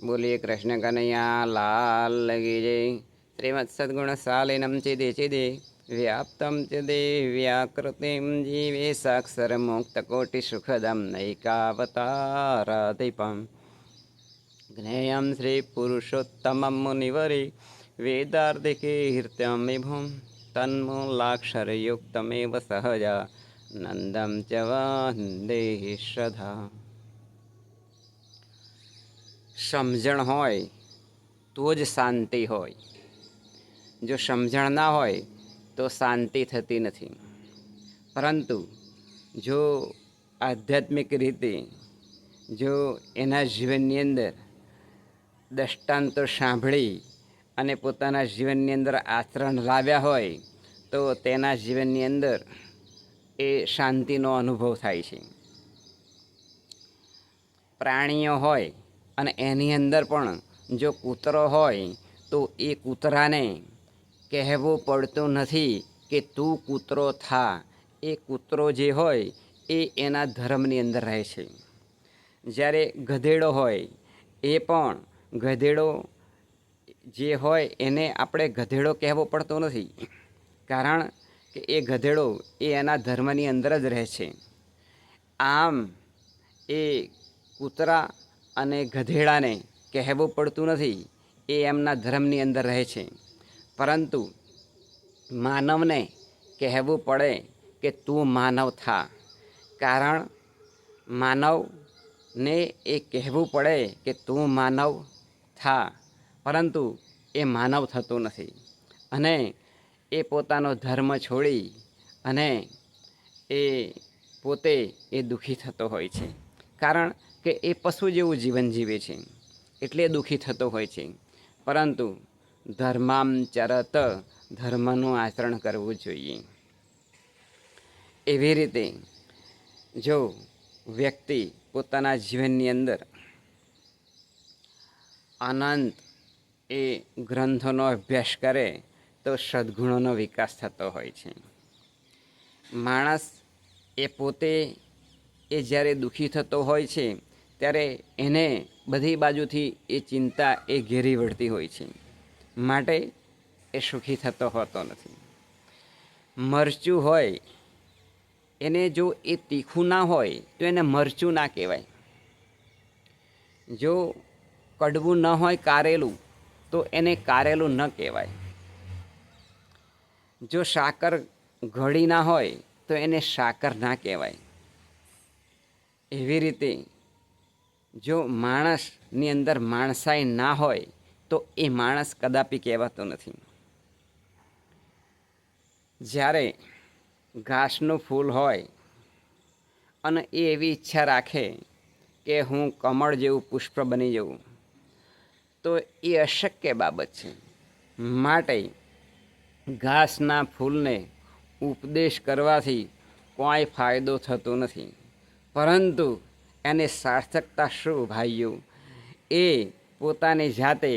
बोलिए कृष्ण कन्हैया लाल की जय। श्रीमत् सद्गुण सालिनम चिदे चिदे व्याप्तं चिदे व्याकृतिं जीवे साक्षर मुक्त कोटि सुखदम नैकावताराधिपं ज्ञेयं श्री पुरुषोत्तमं मुनिवरे वेदार्धिके हृत्यं विभुं तन्मूलाक्षरयुक्तमेव सहजा नंदं च वंदे श्रद्धा। समझण होय तो ज शांति होय, जो समझण ना होय तो शांति थती नहीं। परंतु जो आध्यात्मिक रीते जो एना जीवननी अंदर दृष्टांतो सांभळी अने पोताना जीवननी अंदर आचरण लाव्या होय तो तेना जीवननी अंदर ए शांतिनो अनुभव थाय छे। प्राणीओ होय अने एनी अंदर पण जो कूतरो होय तो ए कूतराने कहेवुं पड़तुं नथी के तू कूतरो था। ए कूतरो जे होय ए एना धर्मनी अंदर रहे छे। ज्यारे गधेड़ो होय ए पण गधेड़ो जे होय एने आपणे गधेड़ो कहेवो पड़तो नथी, कारण के ए गधेड़ो ए एना धर्मनी अंदर ज रहे छे। आम ए कूतरा अने गधेड़ाने कहेवुं पड़तुं नथी, ए एमना धर्मनी अंदर रहे छे। परंतु मानवने कहेवुं पड़े के तू मानव था, कारण मानव ने ए कहेवुं पड़े के तू मानव था, परंतु ए मानव थतो नथी अने ए पोतानो धर्म छोड़ी अने ए पोते ए दुखी थतो होय छे। कारण के ए पशु जेवुं जीवन जीवे छे एटले दुखी थतो होय छे। परंतु धर्माचरत धर्मनुं आचरण करवुं जोईए। एवी रीते जो व्यक्ति पोताना जीवननी अंदर अनंत ए ग्रंथोनो अभ्यास करे तो सद्गुणोनो विकास थतो होय छे। माणस ए पोते ए ज्यारे दुखी थतो होय छे त्यारे एने बधी बाजुथी ए चिंता ए घेरी वळती होय छे, माटे ए सुखी थतो होतो नथी। मरचुं होय एने जो ए तीखुं ना होय तो एने मरचुं ना कहेवाय। जो कड़वुं न होय कारेलुं तो एने कारेलुं न कहेवाय। जो साकर घड़ी ना होय तो एने साकर ना कहेवाय। एवी रीते जो माणसनी अंदर माणसाई ना होय तो ए माणस कदापि कहेवातो नथी। ज्यारे घासनुं फूल होय अने ए एवी इच्छा राखे के हूँ कमळ जेवुं पुष्प बनी जऊँ तो ए अशक्य बाबत छे। माटे घासना फूलने उपदेश करवाथी कोई फायदो थतो नथी, परंतु एने सार्थकता शुं भाईओ? ए पोतानी जाते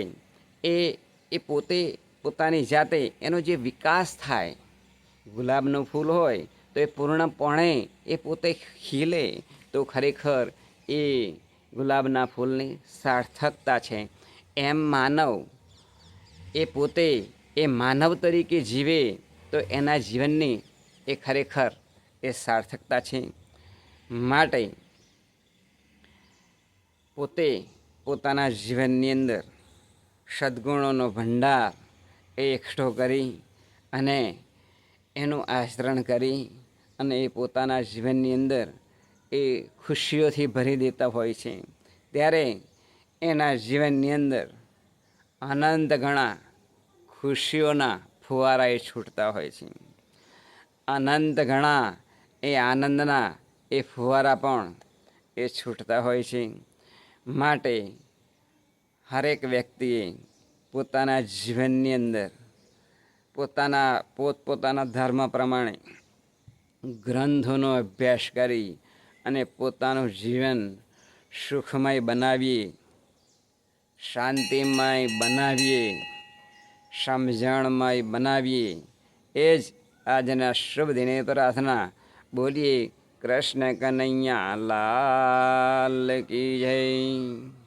ए पोते पोतानी जाते एनो जे विकास थाय। गुलाबनुं फूल होय तो ए पूर्णपणे ए पोते खीले तो खरेखर ए गुलाबना फूलनी सार्थकता छे। एम मानव ए पोते ए मानव तरीके जीवे तो एना जीवननी ए खरेखर ए सार्थकता छे। माटे पोते पोताना जीवननी अंदर सद्गुणोनो भंडार एकठो करी अने एनुं आचरण करी अने ए पोताना जीवननी अंदर ए खुशीओथी भरी देता होय छे। त्यारे एना जीवननी अंदर अनंत घणा खुशीओना फुवारा ए छूटता होय छे। अनंत घणा ए आनंदना ए फुवारा पण ए छूटता होय छे। माटे हरेक व्यक्तिए पोताना जीवननी अंदर पोताना पोतपोताना धर्म प्रमाणे ग्रंथोनो अभ्यास करी अने पोतानुं जीवन सुखमय बनावीए, शांतिमय बनावीए, समझणमय बनावीए। एज आजना शुभ दिने प्रार्थना। बोलिए कृष्ण कन्हैया लाल की जय।